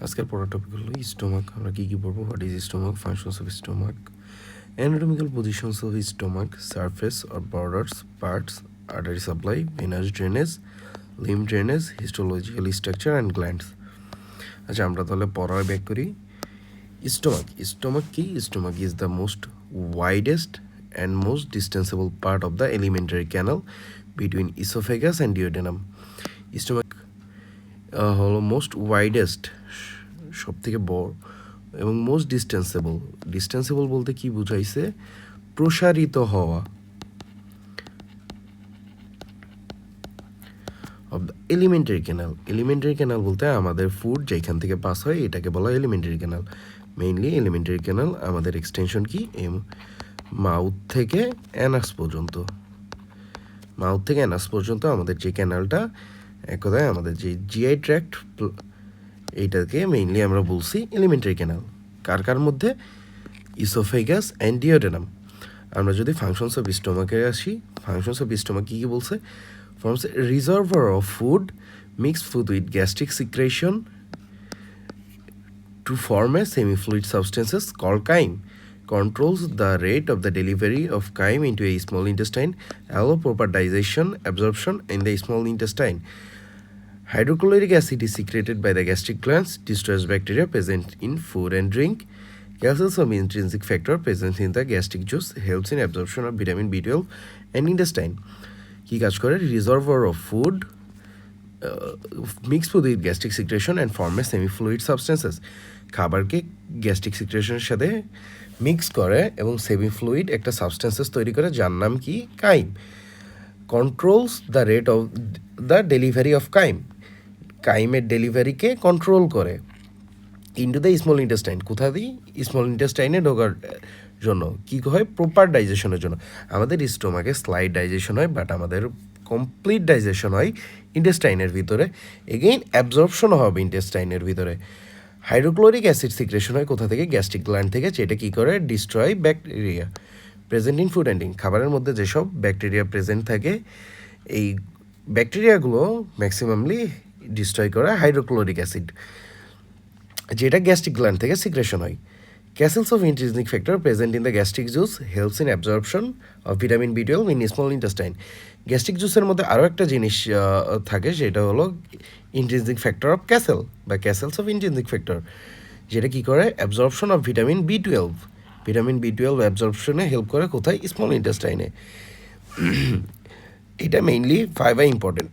আজকের পড়ার টপিক হলো স্টোমাক। আমরা কী পড়বো? What is stomach, functions of stomach, anatomical positions of stomach, surface or borders, parts, artery supply, venous drainage, lymph drainage, histological structure and glands. আচ্ছা, আমরা তাহলে পড়ায় ব্যাক করি। স্টোমাক কি? Stomach is the most widest and most distensible part of the elementary canal between oesophagus and duodenum. Stomach হলো most widest, সব থেকে বড়, এবং মোস্ট ডিস্টেন্সেবল বলতে কি বুঝাইছে? প্রসারিত হওয়া অফ দ্য এলিমেন্টারি ক্যানাল বলতে আমাদের ফুড যেখান থেকে পাস হয় এটাকে বলা হয় elementary canal. Mainly elementary canal আমাদের এক্সটেনশন কি? মাউথ থেকে অ্যানাস পর্যন্ত আমাদের যে ক্যানালটা, এক কথায় আমাদের যে জিআই ট্র্যাক্ট, এইটাকে মেইনলি আমরা বলছি এলিমেন্টারি ক্যানাল। কার মধ্যে? Oesophagus and duodenum. আমরা যদি ফাংশনস অফ স্টোমাকে আসি, ফাংশনস অফ স্টোমাক কী বলছে? Forms A reservoir of food, mixed food with gastric secretion to form a semi-fluid substances called chyme, controls the rate of the delivery of chyme into a small intestine, allow proper digestion, absorption in the small intestine. Hydrochloric acid is secreted by the gastric glands, destroys bacteria present in food and drink. Calcium intrinsic factor present in the gastric juice helps in absorption of vitamin B12 and intestine. কি কাজ করে? Reservoir of food, mix food with gastric secretion and form A semi fluid substances. খাবারকে gastric সিক্রেশনের সাথে mix করে এবং semi fluid একটা substances তৈরি করে, যার নাম কি? Chyme. Controls the rate of the delivery of কাইমের ডেলিভারিকে কন্ট্রোল করে ইনটু দ্য স্মল ইন্টেস্টাইন। কোথায় দিই? স্মল ইন্টেস্টাইনে ঢোকার জন্য। কী হয়? প্রপার ডাইজেশনের জন্য। আমাদের স্টোমাকে স্লাইড ডাইজেশন হয়, বাট আমাদের কমপ্লিট ডাইজেশন হয় ইন্টেস্টাইনের ভিতরে। এগেইন অ্যাবজর্পশনও হবে ইন্টেস্টাইনের ভিতরে। হাইড্রোক্লোরিক অ্যাসিড সিক্রেশন হয় কোথা থেকে? গ্যাস্ট্রিক গ্ল্যান্ড থেকে, যেটা কী করে? Destroy bacteria present in food and drink. খাবারের মধ্যে যেসব ব্যাকটেরিয়া প্রেজেন্ট থাকে, এই ব্যাকটেরিয়াগুলো ম্যাক্সিমামলি ডিস্ট্রয় করে হাইড্রোক্লোরিক অ্যাসিড, যেটা গ্যাস্ট্রিক গ্ল্যান্ড থেকে সিক্রেশন হয়। Castles of intrinsic factor present in the gastric juice helps in absorption of vitamin B12 in small intestine. Gastric জুসের মধ্যে আরও একটা জিনিস থাকে, সেটা হলো ইন্ট্রিনসিক ফ্যাক্টর অফ ক্যাসেল বা ক্যাসেলস অফ ইন্ট্রিনসিক ফ্যাক্টর, যেটা কী করে? অ্যাবজর্পশন অফ ভিটামিন B12 অ্যাবজর্পশনে হেল্প করে কোথায়? স্মল ইন্টেস্টাইনে। এটা মেইনলি ফাইবার ইম্পর্টেন্ট।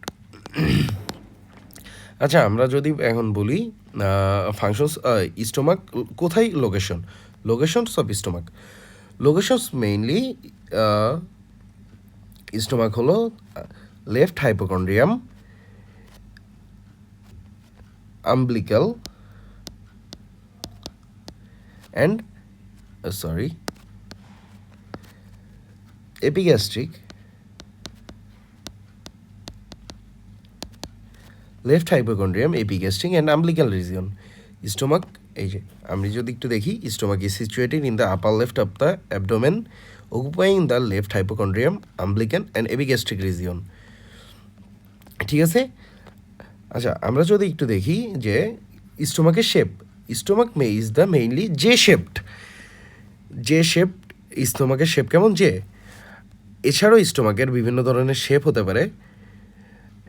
আচ্ছা, আমরা যদি এখন বলি ফাংশনস স্টোমাক কোথায় locations of stomach. Locations mainly stomach হলো left hypochondrium, umbilical and epigastric, left hypochondrium, epigastric and umbilical region. Stomach, এই যে আমি যদি একটু দেখি, stomach is situated in the upper left of the abdomen, occupying the left hypochondrium, umbilical and epigastric region. ঠিক আছে? আচ্ছা, আমরা যদি একটু দেখি যে স্টোমাকের shape, stomach is the mainly J shaped. স্টোমাকের শেপ কেমন? জে। এছাড়াও স্টোমাকের বিভিন্ন ধরনের শেপ হতে পারে।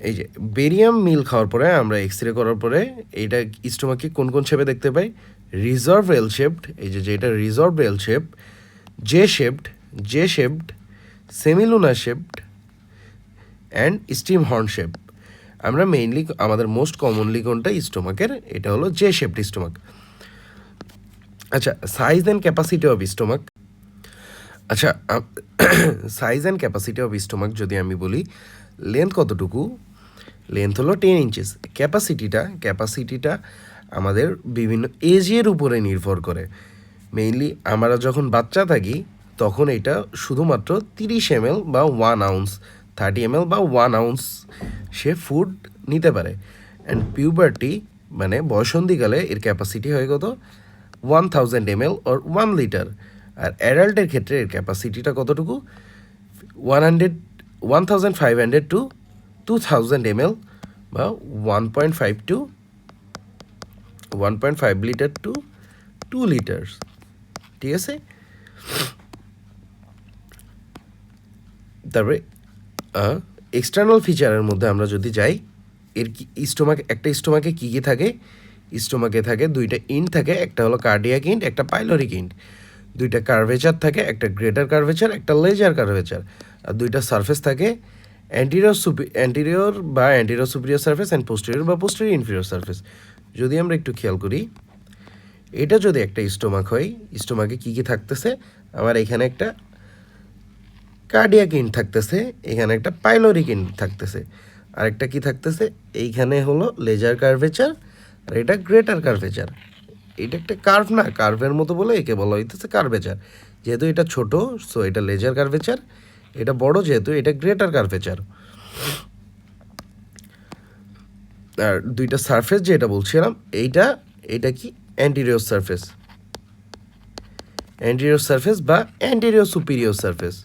এই যে বেরিয়াম মিল খাওয়ার পরে আমরা এক্সরে করার পরে এইটা স্টোমাকে কোন কোন শেপে দেখতে পাই? রিজার্ভ এল শেপড, এই যে যেটা reserve L shape, J shaped, semilunar shaped and steam horn shape. আমরা মেইনলি আমাদের মোস্ট কমনলি কোনটা? স্টোমাকের, এটা হলো জে শেপড স্টোমাক। আচ্ছা, size and capacity of stomach. আচ্ছা, size and capacity of stomach যদি আমি বলি, লেন্থ কতটুকু? লেন্থ হলো 10 ইঞ্চিস। ক্যাপাসিটিটা আমাদের বিভিন্ন এজের উপরে নির্ভর করে। মেইনলি আমরা যখন বাচ্চা থাকি তখন এটা শুধুমাত্র 30 ml বা 1 ounce, 30 ml বা 1 ounce সে ফুড নিতে পারে। অ্যান্ড পিউবার্টি মানে বয়সন্ধিকালে এর ক্যাপাসিটি হয় কত? 1000 ml or 1 লিটার। আর অ্যাডাল্টের ক্ষেত্রে এর ক্যাপাসিটিটা কতটুকু? 1500 to 2000 ml বা 1.5 to 1.5 লিটার টু 2 লিটার্স, ঠিক আছে। তারপরে এক্সটার্নাল ফিচারের মধ্যে আমরা যদি যাই, এর কি স্টোমাকে কী কী থাকে? স্টোমাকে থাকে দুইটা ইন্ট থাকে, একটা হলো কার্ডিয়াক ইন্ট, একটা পাইলোরিক ইন্ট। দুইটা কার্ভেচার থাকে, একটা গ্রেটার কার্ভেচার, একটা লেজার কার্ভেচার। আর দুইটা সারফেস থাকে, অ্যান্টিরিয়র বা anterior superior surface and posterior বা পোস্টেরিয়র ইনফিরিয়র সারফেস। যদি আমরা একটু খেয়াল করি, এটা যদি একটা স্টোমাক হয়, স্টোমাকে কী কী থাকতেছে? আমার এখানে একটা কার্ডিয়াক ইন্ট থাকতেছে, এখানে একটা পাইলোরিক ইন্ট থাকতেছে, আর একটা কী থাকতেছে? এইখানে হলো লেজার কার্ভেচার, আর এটা গ্রেটার কার্ভেচার। এটা একটা কার্ভ না, কার্ভের মতো বলে একে বলা হইতেছে কার্ভেচার। যেহেতু এটা ছোট, সো এটা লেজার কার্ভেচার। এটা বড় যেহেতু, এটা গ্রেটার কার্ভেচার। আর দুইটা সারফেস যেটা বলছিলাম, এটা কি? অ্যান্টিরিয়র সারফেস, অ্যান্টিরিয়র সারফেস বা অ্যান্টিরিয়র সুপিরিয়র সারফেস।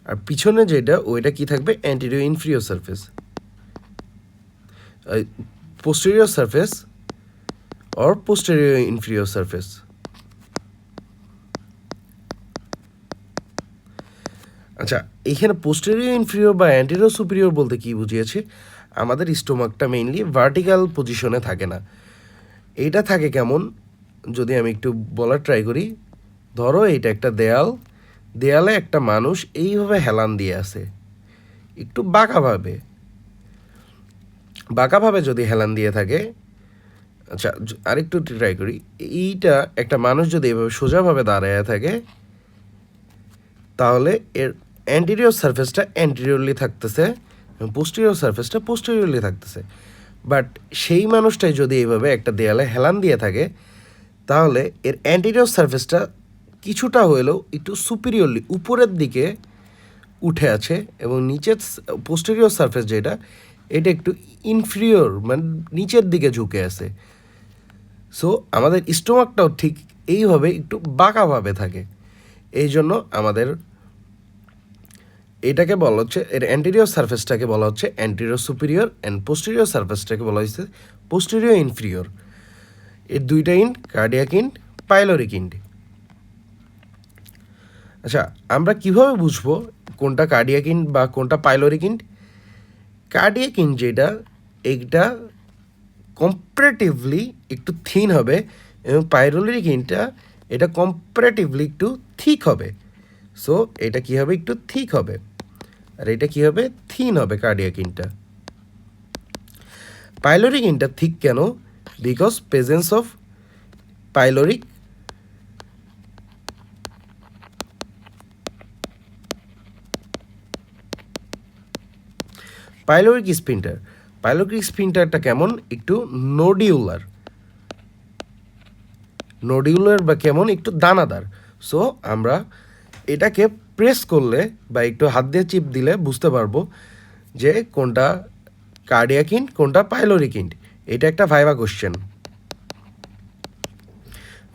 আর পিছনে যেটা, ওইটা কি থাকবে? Anterior inferior surface, posterior surface or posterior inferior surface. আচ্ছা, এখানে পোস্টেরিয়র ইনফিরিয়র বা অ্যান্টিরিয়র সুপিরিয়র বলতে কি বুঝিয়েছে? আমাদের স্টোমাকটা মেইনলি ভার্টিক্যাল পজিশনে থাকে না। এইটা থাকে কেমন? যদি আমি একটু বলার ট্রাই করি, ধরো এটা একটা দেয়ালে একটা মানুষ এইভাবে হেলান দিয়ে আছে, একটু বাঁকাভাবে যদি হেলান দিয়ে থাকে। আচ্ছা, আরেকটু ট্রাই করি। এইটা একটা মানুষ যদি এভাবে সোজাভাবে দাঁড়ায় থাকে, তাহলে এর অ্যান্টিরিয়র সারফেসটা অ্যান্টিরিয়রলি থাকতেছে এবং পোস্টেরিয়র সারফেসটা পোস্টেরিয়রলি থাকতেছে। বাট সেই মানুষটাই যদি এইভাবে একটা দেয়ালে হেলান দিয়ে থাকে, তাহলে এর অ্যান্টিরিয়র সারফেসটা কিছুটা হলেও একটু সুপিরিয়রলি উপরের দিকে উঠে আছে, এবং নিচের পোস্টেরিয়র সারফেস যেটা, এটা একটু ইনফিরিয়র, মানে নিচের দিকে ঝুঁকে আছে। সো আমাদের স্টোমাকটাও ঠিক এইভাবে একটু বাঁকাভাবে থাকে। এই জন্য আমাদের এটাকে বলা হচ্ছে, এর অ্যান্টিরিয়র সারফেসটাকে বলা হচ্ছে অ্যান্টিরিয়র সুপিরিয়র, অ্যান্ড পোস্টেরিয়র সারফেসটাকে বলা হচ্ছে পোস্টেরিয়র ইনফিরিয়র। এর দুইটা int, cardiac int, pyloric int. আচ্ছা, আমরা কিভাবে বুঝবো কোনটা কার্ডিয়াক ইন্ট বা কোনটা পাইলোরিক ইন্ট? কার্ডিয়াক ইন্ট যেটা, এইটা কম্পারেটিভলি একটু থিন হবে, এবং পাইলোরিক ইন্টটা এটা কম্পারেটিভলি একটু থিক হবে। সো এটা কী হবে? একটু থিক হবে, আর এটা কী হবে? থিন হবে কার্ডিয়াক ইন্টটা। পাইলোরিক ইন্টটা থিক কেন? Because presence of pyloric pyloric sphincter. পাইলোরিক স্পিন্টারটা কেমন? একটু নোডিউলার বা কেমন? একটু দানাদার। সো আমরা এটাকে প্রেস করলে বা একটু হাত দিয়ে চিপ দিলে বুঝতে পারবো যে কোনটা কার্ডিয়াক ইন্ট, কোনটা পাইলোরিক ইন্ট। এটা একটা ভাইভা কোশ্চেন,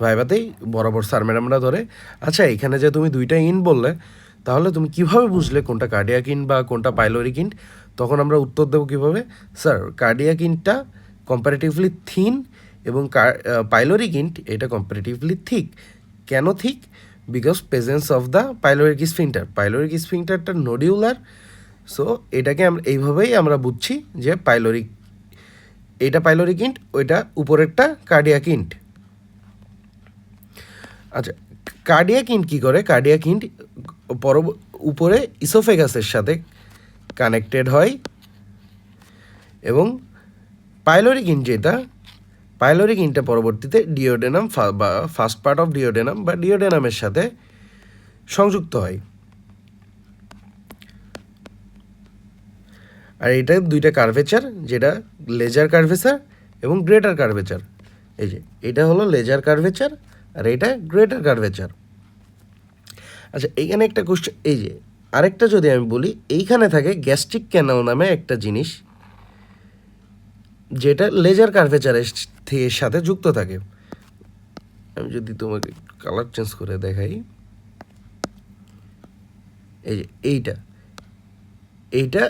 ভাইভাতেই বরাবর স্যার ম্যাডামরা ধরে। আচ্ছা, এখানে যে তুমি দুইটা ইন্ট বললে, তাহলে তুমি কিভাবে বুঝলে কোনটা কার্ডিয়াক ইন্ট বা কোনটা পাইলোরিক ইন্ট? তখন আমরা উত্তর দেবো কীভাবে? স্যার, কার্ডিয়াক ইন্টটা কম্পারেটিভলি থিন, এবং পাইলোরিক ইন্ট এটা কম্পারেটিভলি থিক। কেন থিক? Because presence of the pyloric sphincter. Pyloric স্ফিংটারটা নোডিউলার। সো এটাকে আমরা এইভাবেই আমরা বুঝছি যে এটা পাইলোরিক ইন্ট, ওইটা উপরেরটা কার্ডিয়াক ইন্ট। আচ্ছা, কার্ডিয়াক ইন্ট কী করে? কার্ডিয়াক ইন্ট উপরে ইসোফেগাসের সাথে কানেক্টেড হয়, এবং পাইলোরিক ইন্ট যেটা, পাইলোরিক ইন্টটা পরবর্তীতে ডিওডেনাম বা ফার্স্ট পার্ট অফ ডিওডেনাম বা ডিওডেনামের সাথে সংযুক্ত হয়। আর এটা দুইটা কার্ভেচার, যেটা লেজার কার্ভেচার এবং গ্রেটার কার্ভেচার। এই যে এটা হলো লেজার কার্ভেচার, আর এটা গ্রেটার কার্ভেচার। আচ্ছা, এইখানে একটা কোশ্চেন, এই যে আরেকটা যদি আমি বলি, এইখানে থাকে গ্যাস্ট্রিক ক্যানাল নামে একটা জিনিস, যেটা লেজার কার্ভেচারের সাথে যুক্ত থাকে। আমি যদি তোমাকে কালার চেঞ্জ করে দেখাই, এই যে এইটা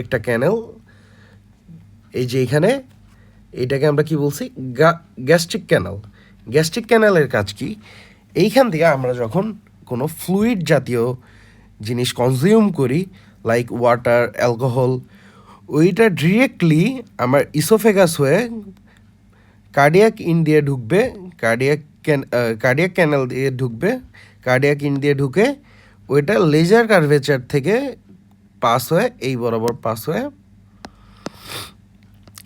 একটা ক্যানেল, এই যে এখানে এইটাকে আমরা কি বলছি, গ্যাস্ট্রিক ক্যানাল। গ্যাস্ট্রিক ক্যানালের কাজ কি, এইখান থেকে আমরা যখন কোনো ফ্লুইড জাতীয় জিনিস কনজিউম করি, লাইক ওয়াটার, অ্যালকোহল, ওইটা ডিরেক্টলি আমার ইসোফেগাস হয়ে কার্ডিয়াক ইন দিয়ে ঢুকবে, কার্ডিয়াক ক্যানাল দিয়ে ঢুকবে, কার্ডিয়াক ইন দিয়ে ঢুকে ওইটা লেজার কার্ভেচার থেকে পাস হয়ে এই বরাবর পাস হয়ে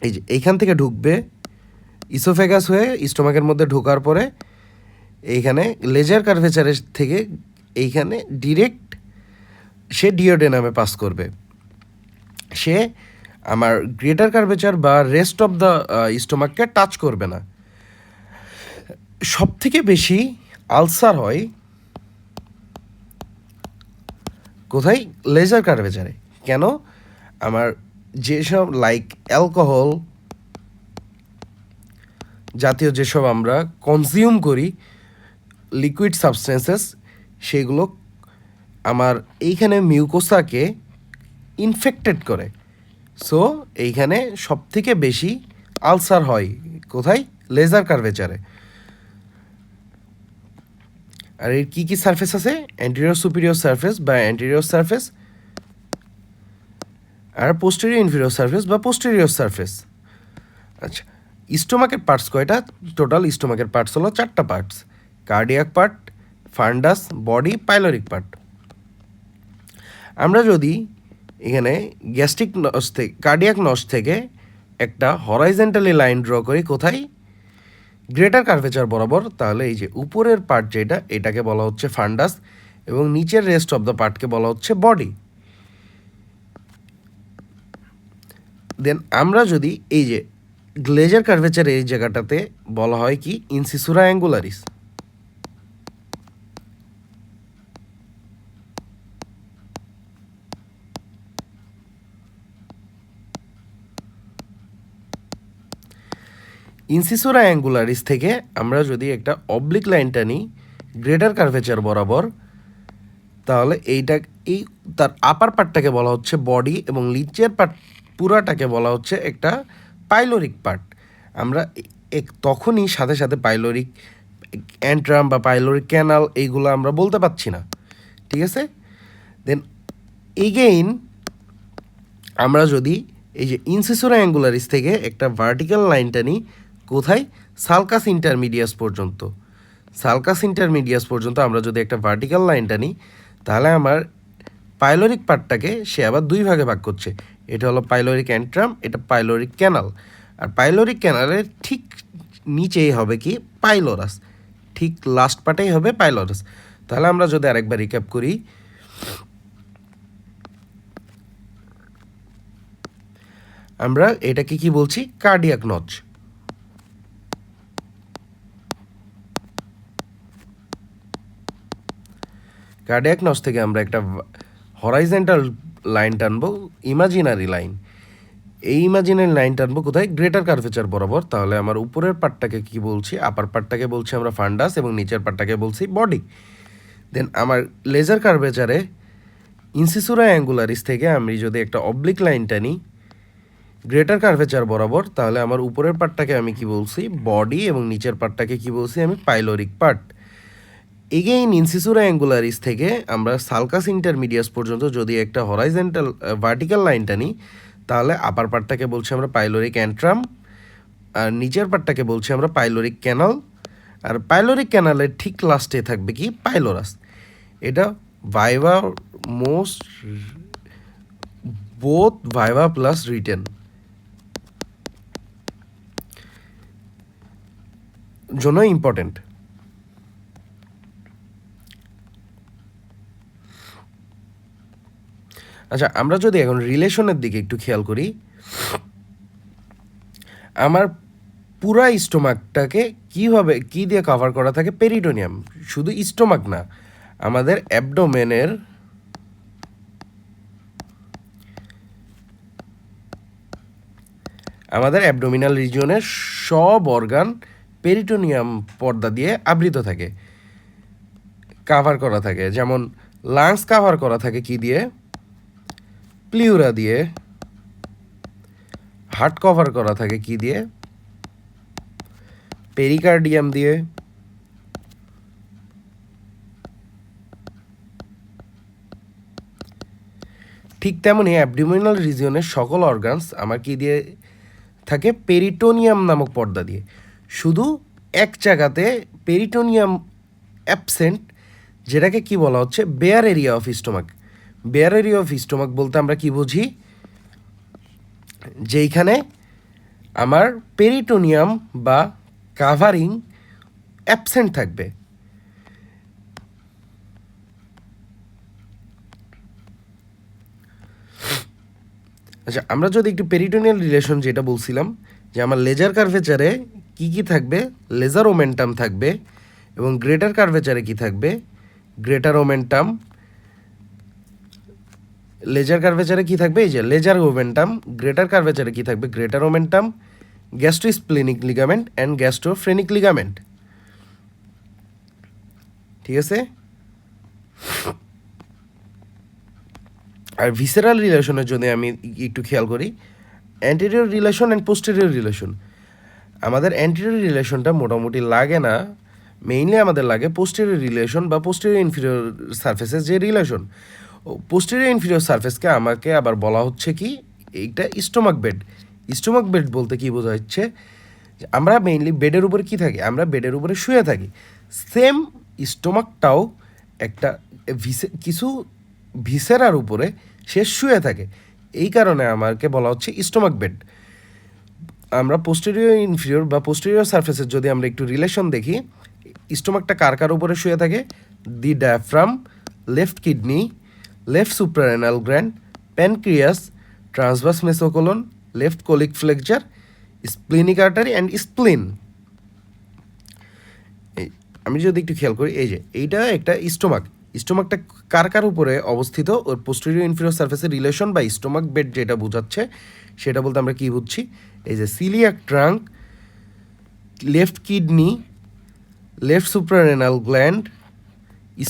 এই যে এইখান থেকে ঢুকবে ইসোফেগাস হয়ে স্টোমাকের মধ্যে ঢোকার পরে এইখানে লেজার কার্ভেচারের থেকে এইখানে ডিরেক্ট সে ডিওডেনামে পাস করবে। সে আমার গ্রেটার কার্ভেচার বা রেস্ট অফ দ্য স্টোমাককে টাচ করবে না। সব থেকে বেশি আলসার হয় কোথায়, লেজার কার্ভেচারে। কেন, আমার যেসব লাইক অ্যালকোহল জাতীয় যেসব আমরা কনজিউম করি লিকুইড সাবস্টেন্সেস, সেগুলো আমার এইখানে মিউকোসাকে ইনফেক্টেড করে। সো এইখানে সব থেকে বেশি আলসার হয় কোথায়, লেজার কার্ভেচারে। আর এর কী কী সারফেস আছে, অ্যান্টেরিয়র সুপিরিয়র সারফেস বা অ্যান্টেরিয়র সারফেস, আর পোস্টেরিয়র ইনফিরিয়র সারফেস বা পোস্টেরিয়র সারফেস। আচ্ছা, স্টোমাকের পার্টস কয়টা, টোটাল স্টোমাকের পার্টস হলো 4টা parts, cardiac part, ফান্ডাস, body, pyloric part. আমরা যদি এখানে গ্যাস্ট্রিক নস থেকে, কার্ডিয়াক নস থেকে একটা হরাইজেন্টালি লাইন ড্র করি কোথায়, গ্রেটার কার্ভেচার বরাবর, তাহলে এই যে উপরের পার্ট যেটা, এটাকে বলা হচ্ছে ফান্ডাস এবং নিচের রেস্ট অফ দ্য পার্টকে বলা হচ্ছে বডি। দেন আমরা যদি এই যে লেজার কার্ভেচার এই জায়গাটাতে বলা হয় কি, ইনসিসুরা অ্যাঙ্গুলারিস। ইনসিসুরা অ্যাঙ্গুলারিস থেকে আমরা যদি একটা অবলিক লাইন টানি গ্রেটার কার্ভেচার বরাবর, তাহলে এইটা এই তার আপার পার্টটাকে বলা হচ্ছে বডি এবং নিচের পার্ট পুরাটাকে বলা হচ্ছে একটা পাইলোরিক পার্ট। আমরা তখনই সাথে সাথে পাইলোরিক অ্যান্ট্রাম বা পাইলোরিক ক্যানাল এইগুলো আমরা বলতে পারছি না, ঠিক আছে। দেন এগেইন আমরা যদি এই যে ইনসিসুরা অ্যাঙ্গুলারিস থেকে একটা ভার্টিক্যাল লাইনটা নিই কোথায়, সালকাস ইন্টারমিডিয়াস পর্যন্ত, সালকাস ইন্টারমিডিয়াস পর্যন্ত আমরা যদি একটা ভার্টিক্যাল লাইনটা নিই, তাহলে আমার পাইলোরিক পার্টটাকে সে আবার দুই ভাগে ভাগ করছে। এটা হলো পাইলোরিক অ্যান্ট্রাম, এটা পাইলোরিক ক্যানাল। আর পাইলোরিক ক্যানালের ঠিক নিচেই হবে কি, পাইলোরাস, ঠিক লাস্ট পার্টেই হবে পাইলোরাস। তাহলে আমরা যদি আরেকবার রিক্যাপ করি, আমরা এটাকে কি বলছি, কার্ডিয়াক নচ। কার্ডিয়াক নচ থেকে আমরা একটা হরাইজেন্টাল লাইন টানবো, ইমাজিনারি লাইন। এই ইমাজিনারি লাইন টানবো কোথায়, গ্রেটার কার্ভেচার বরাবর। তাহলে আমার উপরের পার্টটাকে কি বলছি, আপার পার্টটাকে বলছি আমরা ফান্ডাস এবং নিচের পার্টটাকে বলছি বডি। দেন আমার লেজার কার্ভেচারে ইনসিসুরা অ্যাঙ্গুলারিস থেকে আমি যদি একটা অবলিক লাইন টানি গ্রেটার কার্ভেচার বরাবর, তাহলে আমার উপরের পার্টটাকে আমি কি বলছি, বডি, এবং নিচের পার্টটাকে কি বলছি আমি, পাইলোরিক পার্ট। এগেইন ইনসিসুরা অ্যাঙ্গুলারিস থেকে আমরা সালকাস ইন্টারমিডিয়াস পর্যন্ত যদি একটা হরাইজেন্টাল ভার্টিক্যাল লাইনটা নিই, তাহলে আপার পার্টটাকে বলছি আমরা পাইলোরিক অ্যান্ট্রাম, আর নিচের পার্টটাকে বলছি আমরা পাইলোরিক ক্যানাল। আর পাইলোরিক ক্যানালের ঠিক লাস্টে থাকবে কি, পাইলোরাস। এটা viva most, both viva plus written জন্য ইম্পর্টেন্ট। আচ্ছা, আমরা যদি এখন রিলেশনের দিকে একটু খেয়াল করি, আমার পুরা স্টোমাকটাকে কীভাবে কী দিয়ে কভার করা থাকে, পেরিটোনিয়াম। শুধু স্টোমাক না, আমাদের অ্যাবডোমেনের অ্যাবডোমিনাল রিজিয়নের সব অর্গান পেরিটোনিয়াম পর্দা দিয়ে আবৃত থাকে, কাভার করা থাকে। যেমন লাংস কাভার করা থাকে কি দিয়ে, প্লিউরা দিয়ে। হার্ট কভার করা থাকে কি দিয়ে, পেরিকার্ডিয়াম দিয়ে, ঠিক তেমনি অ্যাবডোমিনাল রিজিয়নের সকল অর্গানস আমার কি দিয়ে থাকে, পেরিটোনিয়াম নামক পর্দা দিয়ে। শুধু এক জায়গাতে পেরিটোনিয়াম অ্যাবসেন্ট, যেটাকে কি বলা হচ্ছে bare area of stomach. Bare area of stomach বলতে আমরা কি বুঝি, যেইখানে আমার পেরিটোনিয়াম বা কাভারিং অ্যাবসেন্ট থাকবে। আচ্ছা, আমরা যদি একটু পেরিটোনিয়াল রিলেশন যেটা বলছিলাম, যে আমার লেজার কার্ভেচারে কি কি থাকবে, লেজার ওমেন্টাম থাকবে, এবং গ্রেটার কার্ভেচারে কি থাকবে, গ্রেটার ওমেন্টাম। লেজার কার্ভেচারে কি থাকবে, এই যে লেজার ওমেন্টাম। গ্রেটার কার্ভেচারে কি থাকবে, greater omentum, গ্যাস্ট্রোস্প্লেনিক ligament and গ্যাস্ট্রোফ্রেনিক ligament. ঠিক আছে। আর ভিসেরাল রিলেশনের যদি আমি একটু খেয়াল করি, anterior relation and posterior relation. আমাদের অ্যান্টেরিয়র রিলেশনটা মোটামুটি লাগে না, মেইনলি আমাদের লাগে পোস্টেরিয়র রিলেশন বা পোস্টেরিয়র ইনফিরিয়র সারফেসের যে রিলেশন। পোস্টেরিয়র ইনফিরিয়র সারফেসকে আমাকে আবার বলা হচ্ছে কি, এইটা স্টোমাক বেড। স্টোমাক বেড বলতে কি বোঝা যাচ্ছে, আমরা মেইনলি বেডের উপরে কি থাকি, আমরা বেডের উপরে শুয়ে থাকি। সেম স্টোমাকটাও একটা কিছু ভিসেরার উপরে সে শুয়ে থাকে, এই কারণে আমাকে বলা হচ্ছে স্টোমাক বেড। আমরা পোস্টেরিয়র ইনফিরিয়র বা পোস্টেরিয়র সারফেসের যদি আমরা একটু রিলেশন দেখি, স্টোমাকটা কার কার উপরে শুয়ে থাকে, the diaphragm, left kidney, left suprarenal gland, pancreas, transverse mesocolon, left colic flexure, splenic artery and spleen. আমি যদি একটু খেয়াল করি, এই যে এইটা একটা স্টোমাক। স্টোমাকটা কার কার উপরে অবস্থিত, ওর পোস্টেরিয়র ইনফিরিয়র সারফেসের রিলেশন বা স্টোমাক বেড যেটা বোঝাচ্ছে, সেটা বলতে আমরা কী বুঝছি, এই যে coeliac trunk, left kidney, left suprarenal gland,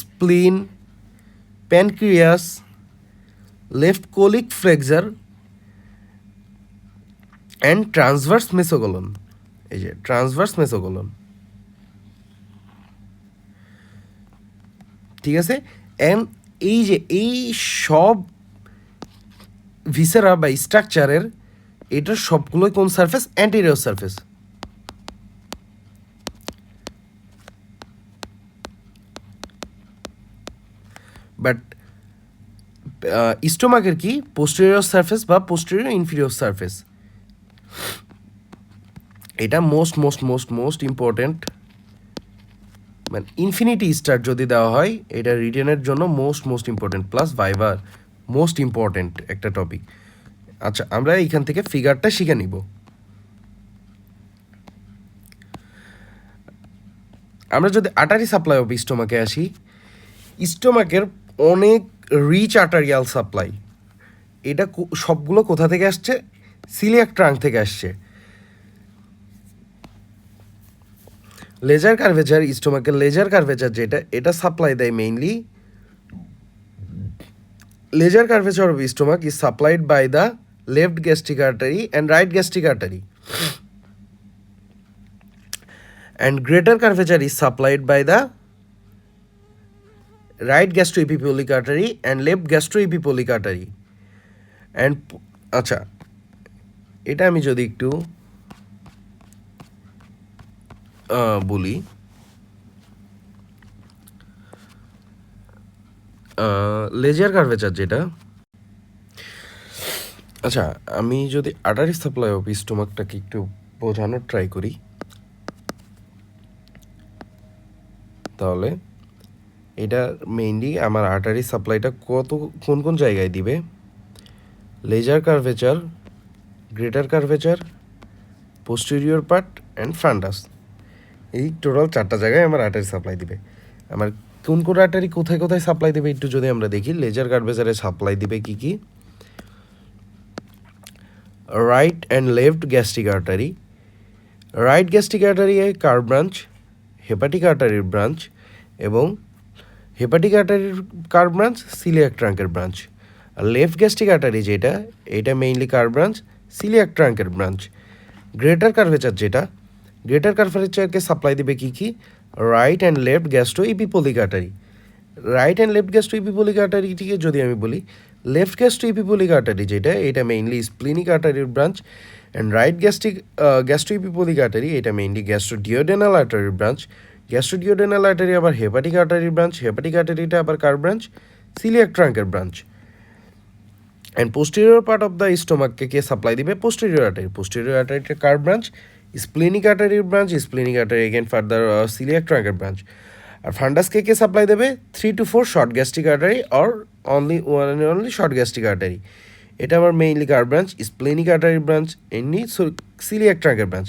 spleen, pancreas, left colic flexure and transverse mesocolon. এই যে ট্রান্সভার্স মেসোকোলন। ঠিক আছে। অ্যান্ড এই যে এই সব ভিসেরা বা স্ট্রাকচারের, এটার সবগুলোই কোন সারফেস, অ্যান্টেরিয়র সারফেস। বাট স্টোমাকের কি পোস্টেরিয়র সারফেস বা পোস্টেরিয়র ইনফিরিয়র সারফেস। এটা most most most most important, মানে ইনফিনিটি স্টার যদি দেওয়া হয়, এটা রিটেনের জন্য মোস্ট মোস্ট ইম্পর্টেন্ট, প্লাস ভাইভার মোস্ট ইম্পর্টেন্ট একটা টপিক। আচ্ছা, আমরা এইখান থেকে ফিগারটা শিখে নিব। আমরা যদি আর্টারি সাপ্লাই অফ স্টোমাকে আসি, স্টোমাকের অনেক রিচ আর্টারিয়াল সাপ্লাই। এটা সবগুলো কোথা থেকে আসছে, সিলিয়াক ট্রাঙ্ক থেকে আসছে। লেজার কার্ভেচার, স্টোমাকের লেজার কার্ভেচার যেটা, এটা সাপ্লাই দেয় mainly, lesser curvature of stomach is supplied by the left gastric artery and right gastric artery, and greater curvature is supplied by the right gastroepipelic artery and left gastroepipelic artery. And আচ্ছা, এটা আমি যদি একটু বলি, laser curvature যেটা, আচ্ছা আমি যদি আর্টারি সাপ্লাই অফ স্টোমাকটাকে একটু বোঝানোর ট্রাই করি, তাহলে এটা মেইনলি আমার আর্টারি সাপ্লাইটা কোন কোন জায়গায় দিবে, lesser curvature, greater curvature, posterior part and fundus. এই টোটাল 4টা জায়গায় আমার আর্টারি সাপ্লাই দিবে। আমার কোন কোন আর্টারি কোথায় কোথায় সাপ্লাই দেবে একটু যদি আমরা দেখি, লেজার কার্ভেচারে সাপ্লাই দিবে কি কি, right and left gastric artery, right gastric artery curve branch, hepatic আর্টারির ব্রাঞ্চ, এবং হেপাটিক আর্টারির কার্ভ ব্রাঞ্চ সিলিয়াক ট্রাঙ্কের ব্রাঞ্চ। আর লেফট গ্যাস্ট্রিক আর্টারি যেটা, এটা মেইনলি কার্ভ ব্রাঞ্চ সিলিয়াক ট্রাঙ্কের ব্রাঞ্চ। গ্রেটার কার্ভেচার যেটা, গ্রেটার কার্ভেচারকে সাপ্লাই দেবে কি right and left gastroepiploic artery. Right and left gastroepiploic আর্টারিটিকে যদি আমি বলি, লেফট গ্যাস্ট্রো ইপিপলিক আর্টারি যেটা, এটা মেইনলি স্প্লিনিক আর্টারির branch, and right gastroepiploic artery এটা মেইনলি গ্যাস্ট্রোডিওডেনাল আর্টারির ব্রাঞ্চ। গ্যাস্ট্রোডিওডেনাল আর্টারি আবার হেপাটিক আর্টারির ব্রাঞ্চ, হেপাটিক আর্টারিটা আবার কার ব্রাঞ্চ? সিলিয়াক ট্রাঙ্কের branch. And posterior part of the স্টোমাককে কে সাপ্লাই দিবে? Posterior artery. পোস্টেরিয়র আর্টারিটা কার ব্রাঞ্চ? স্প্লিনিক আর্টারির branch. Splenic artery again further coeliac ট্রাঙ্কের ব্রাঞ্চ। আর ফান্ডাসকে কে সাপ্লাই দেবে? 3 to 4 short gastric artery or only short gastric artery. এটা আমার মেইনলি কার ব্রাঞ্চ? স্প্লিনিক আর্টারির ব্রাঞ্চ, এমনি সিলিয়াক ট্রাঙ্কের ব্রাঞ্চ।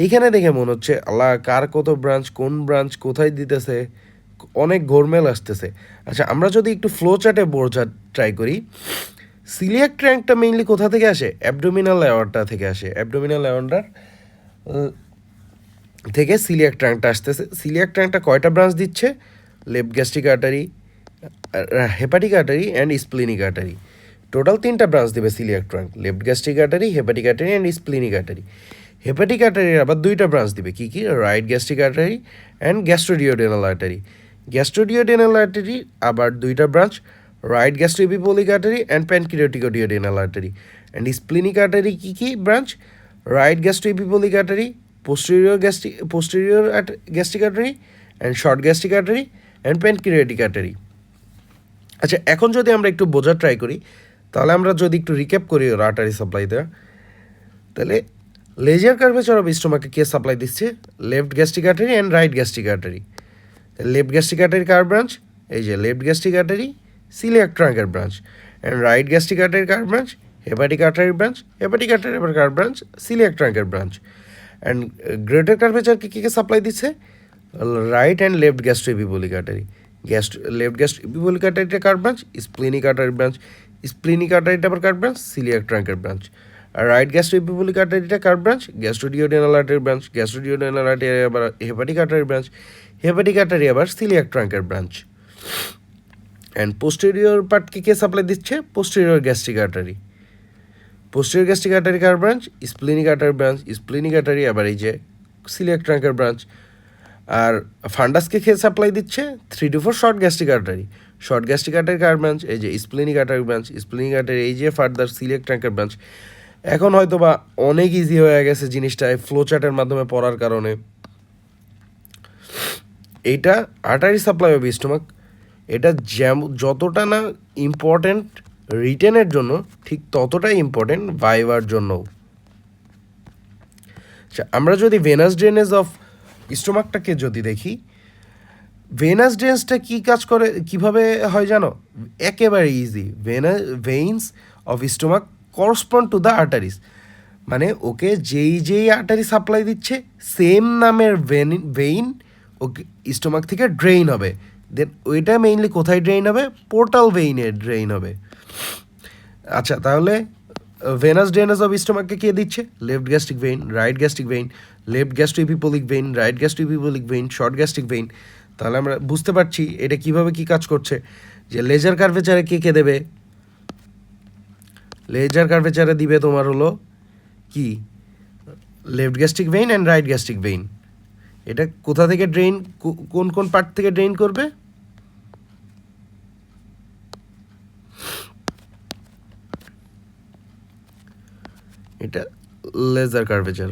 এইখানে দেখে মনে হচ্ছে আল্লাহ কার কত ব্রাঞ্চ, কোন ব্রাঞ্চ কোথায় দিতেছে, অনেক গোলমেল আসতেছে। আচ্ছা, আমরা যদি একটু ফ্লো চার্টে বোঝার ট্রাই করি, সিলিয়াক ট্র্যাঙ্কটা মেইনলি কোথা থেকে আসে? অ্যাবডোমিনাল অ্যাওয়ারটা থেকে আসে। অ্যাবডোমিনাল অ্যাওয়ারটার থেকে সিলিয়াক ট্র্যাঙ্কটা আসতেছে। সিলিয়াক ট্র্যাঙ্কটা কয়টা ব্রাঞ্চ দিচ্ছে? Left gastric artery, hepatic artery and splenic artery. Total 3টা ব্রাঞ্চ দেবে coeliac trunk, left gastric artery, hepatic artery and splenic artery. Hepatic আর্টারির আবার 2টা ব্রাঞ্চ দিবে কি? Right gastric artery and gastroduodenal artery. Gastroduodenal artery আবার 2টা branch, right gastroepiploic artery and pancreaticoduodenal artery. And splenic artery কি branch? Right gastroepiploic artery, posterior gastric artery and short gastric artery and pancreatic artery. আচ্ছা, এখন যদি আমরা একটু বোঝার try করি, তাহলে আমরা যদি একটু রিক্যাপ করি ওর আর্টারি সাপ্লাই দেওয়া, তাহলে লেজার কার্ভেচার অফ স্টোমাকে কে সাপ্লাই দিচ্ছে? Left gastric artery and right gastric artery. Left gastric artery কার ব্রাঞ্চ? এই যে লেফট গ্যাস্ট্রিক আর্টারি সিলিয়াক ট্রাঙ্কের branch. And right gastric artery কার branch? Hepatic artery branch. Hepatic artery আবার কার ব্রাঞ্চ? সিলিয়াক ট্রাঙ্কের ব্রাঞ্চ। অ্যান্ড গ্রেটার কার্ভেচারকে কী সাপ্লাই দিচ্ছে? Right and left gastroepiploic artery. Left gastroepiploic আর্টারিটা কার branch? Splenic artery branch. Splenic আর্টারিটা আবার কার ব্রাঞ্চ? সিলিয়াক ট্রাঙ্কের ব্রাঞ্চ। আর রাইট গ্যাস্ট্রোইপিপলিক আর্টারিটা কার branch? Gastroduodenal artery branch. Gastroduodenal artery আবার hepatic artery branch. Hepatic artery আবার সিলিয়াক ট্রাঙ্কের ব্রাঞ্চ। অ্যান্ড পোস্টেরিয়র পার্টকে কে সাপ্লাই দিচ্ছে? Posterior gastric artery. Posterior gastric artery কার branch? Splenic artery branch. Splenic artery আবার এই যে সিলিয়াক ট্রাঙ্কের ব্রাঞ্চ। আর ফান্ডাসকে খেয়ে সাপ্লাই দিচ্ছে 3 to 4 short gastric artery. Short gastric artery কার ব্রাঞ্চ? এই যে splenic artery branch. Splenic artery এই যে ফার্দার সিলিয়াক ট্রাঙ্কের ব্রাঞ্চ। এখন হয়তো বা অনেক ইজি হয়ে গেছে জিনিসটা ফ্লো চার্টের মাধ্যমে পড়ার কারণে। এইটা আর্টারি সাপ্লাই অফ স্টোমাক, এটা যতটা না ইম্পর্ট্যান্ট রিটেনের জন্য, ঠিক ততটাই ইম্পর্টেন্ট ভাইভার জন্যও। আচ্ছা, আমরা যদি ভেনাস ড্রেনেজ অফ স্টোমাকটাকে যদি দেখি, ভেনাস ড্রেনেজটা কী কাজ করে, কিভাবে হয় জানো? একেবারে easy. Veins of stomach correspond to the arteries, মানে ওকে যেই আর্টারি সাপ্লাই দিচ্ছে সেম নামের ভেইন ওকে স্টোমাক থেকে ড্রেইন হবে। দেন ওইটা মেইনলি কোথায় ড্রেইন হবে? পোর্টাল ভেইনে ড্রেইন হবে। আচ্ছা, তাহলে ভেনাস ড্রেনেজ অফ স্টোমাককে কে দিচ্ছে? Left gastric vein, right gastric vein, left gastroepiploic vein, right gastroepiploic vein, short gastric vein. তাহলে আমরা বুঝতে পারছি এটা কিভাবে কি কাজ করছে, যে লেজার কার্ভেচারে কে দেবে? লেজার কার্ভেচারে দিবে তোমার হলো কি? Left gastric vein and right gastric vein. এটা কোথা থেকে ড্রেইন, কোন পার্ট থেকে ড্রেইন করবে? এটা lesser curvature.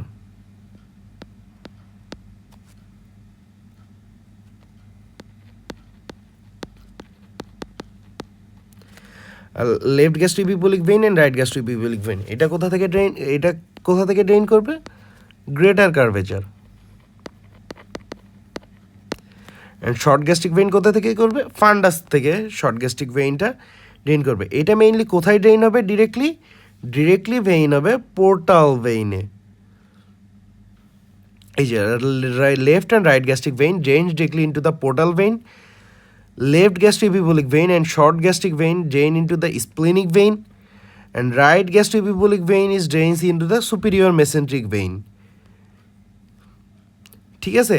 Left gastroepiploic vein and right gastroepiploic vein, এটা কোথা থেকে ড্রেইন করবে? Greater curvature. And short gastric vein কোথা থেকে করবে? ফান্ডাস থেকে শর্ট গ্যাস্ট্রিক ভেইনটা ড্রেইন করবে। এটা মেইনলি কোথায় ড্রেইন হবে? ডিরেক্টলি ভেইন হবে পোর্টাল ভেইনে। এই যে left and right gastric vein drains directly into the portal vein. Left gastroepipelic vein and short gastric vein drain into the splenic vein, and right gastroepipelic vein is drains into the superior mesenteric vein. ঠিক আছে,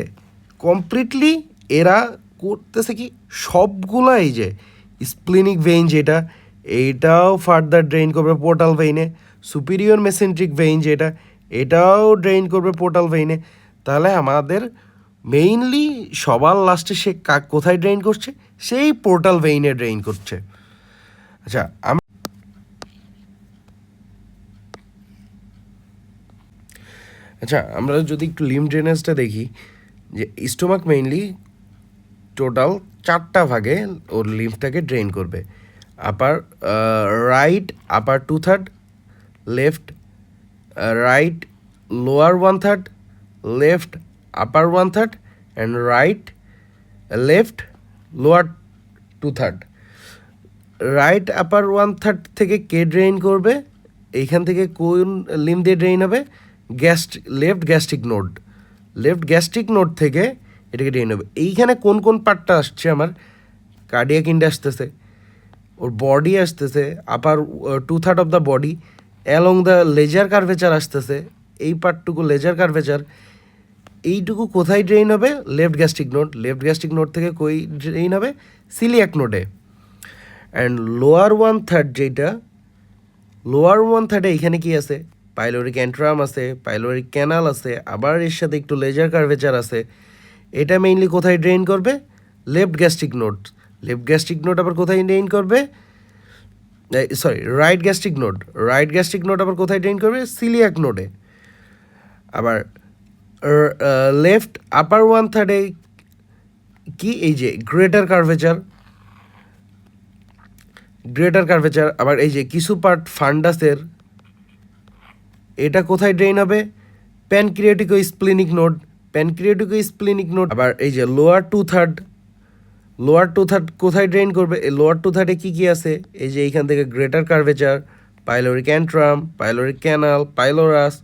completely এরা করতেছে কি সবগুলা, এই যে splenic vein যেটা, এইটাও ফার্দার ড্রেইন করবে পোর্টাল ভেইনে। সুপিরিয়র মেসেন্ট্রিক ভেইন যেটা, এটাও ড্রেইন করবে পোর্টাল ভেইনে। তাহলে আমাদের মেইনলি সবার লাস্টে সে কোথায় ড্রেইন করছে, সেই পোর্টাল ভেইনে ড্রেইন করছে। আচ্ছা আমরা যদি একটু লিম্ফ ড্রেনেজটা দেখি, যে স্টোমাক মেইনলি টোটাল 4টা ভাগে ওর লিম্ফটাকে ড্রেন করবে। Right upper 2/3, left right lower 1/3, left upper 1/3 and right left lower 2/3। Right upper 1/3 থেকে কে ড্রেইন করবে, এইখান থেকে কোন লিম্ফ দিয়ে ড্রেইন হবে, লেফট গ্যাস্ট্রিক নোড থেকে এটাকে ড্রেইন হবে। এইখানে কোন কোন পার্টটা আসছে, আমার কার্ডিয়াক ইন্ড আসতেছে, ওর বডি আসতেছে, upper 2/3 of the body along the lesser curvature আসতেছে, এই পার্টটুকু লেজার কার্ভেচার, এইটুকু কোথায় ড্রেইন হবে, লেফট গ্যাস্ট্রিক নোড থেকে কই ড্রেইন হবে, সিলিয়াক নোডে। অ্যান্ড লোয়ার 1/3 যেটা, লোয়ার 1/3 এইখানে কি আছে, পাইলোরিক অ্যান্ট্রাম আছে, পাইলোরিক ক্যানাল আছে, আবার এর সাথে একটু লেজার কার্ভেচার আছে। এটা মেইনলি কোথায় ড্রেইন করবে, লেফট গ্যাস্ট্রিক নোড আবার কোথায় ড্রেইন করবে, রাইট গ্যাস্ট্রিক নোড আবার কোথায় ড্রেইন করবে, সিলিয়াক নোডে। আবার লেফট আপার 1/3 কি, এই যে গ্রেটার কার্ভেচার, আবার এই যে কিছু পার্ট ফান্ডাসের, এটা কোথায় ড্রেইন হবে, প্যানক্রিয়াটিকো স্প্লিনিক নোড। আবার এই যে লোয়ার টু থার্ড কোথায় ড্রেইন করবে, এই লোয়ার 2/3 কি আছে, এই যে এইখান থেকে greater curvature, pyloric antrum, pyloric canal, pylorus,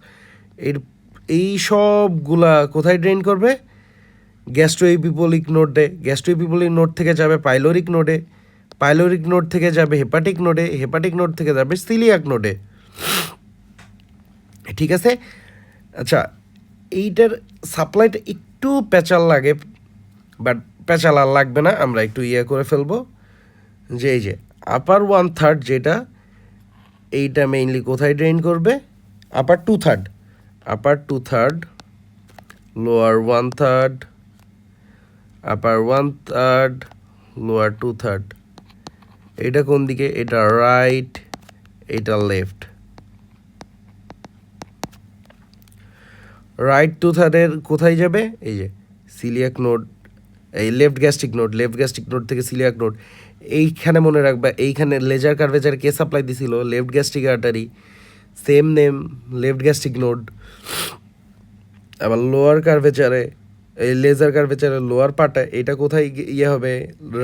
এই সবগুলা কোথায় ড্রেইন করবে, গ্যাস্ট্রোইপিপলিক নোড থেকে যাবে পাইলোরিক নোড থেকে যাবে হেপাটিক নোড থেকে যাবে সিলিয়াক নোডে। ঠিক আছে। আচ্ছা, এইটার সাপ্লাইটা একটু প্যাচাল লাগে, বাট প্যাচাল আর লাগবে না, আমরা একটু করে ফেলবো। যে এই যে আপার 1/3 যেটা, এইটা মেইনলি কোথায় ড্রেইন করবে, আপার 2/3, লোয়ার 1/3, আপার 1/3, লোয়ার 2/3। এটা কোন দিকে, এটা রাইট, এটা লেফট। রাইট 2/3 কোথায় যাবে, এই যে সিলিয়াক নোড, এই লেফট গ্যাস্ট্রিক নোড থেকে সিলিয়াক নোড। এইখানে মনে রাখবা, এইখানে লেজার কার্ভেচার কে সাপ্লাই দিছিল, left gastric artery, same name, left gastric node. আবার লোয়ার কার্ভেচারে, এই লেজার কার্ভেচারের লোয়ার পার্টটা, এটা কোথায় হবে,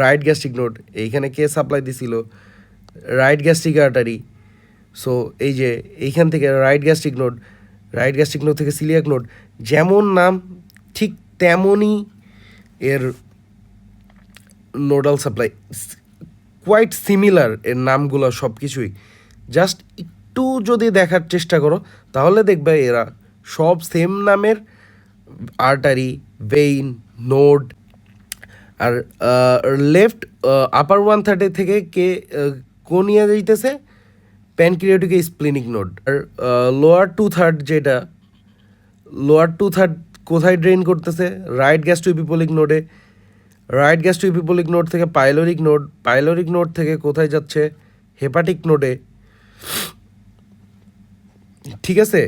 রাইট গ্যাস্ট্রিক নোড, এইখানে কে সাপ্লাই দিছিল, রাইট গ্যাস্ট্রিক আর্টারি। সো এই যে এইখান থেকে রাইট গ্যাস্ট্রিক নোড থেকে সিলিয়াক নোড, যেমন নাম ঠিক তেমনই এর নোডাল সাপ্লাই, কোয়াইট সিমিলার এর নামগুলো সব কিছুই। জাস্ট একটু যদি দেখার চেষ্টা করো তাহলে দেখবে এরা সব সেম নামের আর্টারি, ভেইন, নোড। আর লেফট আপার 1/3 থেকে কে কোন ইয়ে যাইতেছে, প্যানক্রিয়াটিক স্প্লিনিক নোড। আর লোয়ার 2/3 যেটা, লোয়ার 2/3 কোথায় ড্রেন করতেছে, রাইট গ্যাস্ট্রোইপিপলিক নোড থেকে পাইলোরিক নোড থেকে কোথায় যাচ্ছে, হেপাটিক নোডে। ঠিক আছে।